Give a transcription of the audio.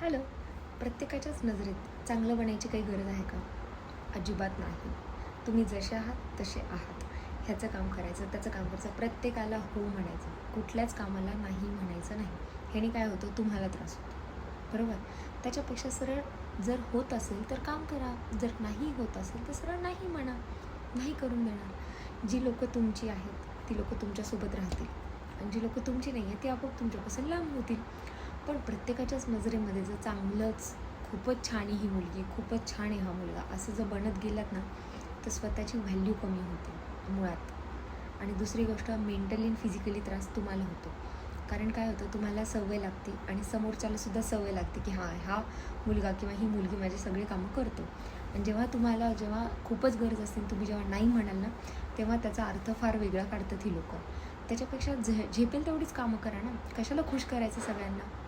Hello. प्रत्येकाच्याच नजरेत चांगलं बनायची काही गरज आहे का? अजिबात नाही. तुम्ही जसे आहात तसे आहात ह्याचं काम करायचं, त्याचं काम करायचं, प्रत्येकाला हो म्हणायचं, कुठल्याच कामाला नाही म्हणायचं नाही. ह्याने काय होतं, तुम्हाला त्रास होतो, बरोबर? त्याच्यापेक्षा सरळ जर होत असेल तर काम करा, जर नाही होत असेल तर सरळ नाही म्हणा, नाही करून देणार. जी लोकं तुमची आहेत ती लोकं तुमच्यासोबत राहतील आणि जी लोकं तुमची नाही आहेत ती आपोआप तुमच्यापासून लांब होतील. पण प्रत्येकाच्याच नजरेमध्ये जर चांगलंच, खूपच छान आहे ही मुलगी, खूपच छान आहे हा मुलगा, असं जर बनत गेलात ना तर स्वतःची व्हॅल्यू कमी होते मुळात. आणि दुसरी गोष्ट, मेंटली आणि फिजिकली त्रास तुम्हाला होतो. कारण काय होतं, तुम्हाला सवय लागते आणि समोरच्यालासुद्धा सवय लागते की हा मुलगा किंवा ही मुलगी माझी सगळी कामं करतो. आणि जेव्हा खूपच गरज असते, तुम्ही जेव्हा नाही म्हणाल ना तेव्हा त्याचा अर्थ फार वेगळा काढतात ही लोकं. त्याच्यापेक्षा झेपेल तेवढीच कामं करा ना, कशाला खुश करायचं सगळ्यांना.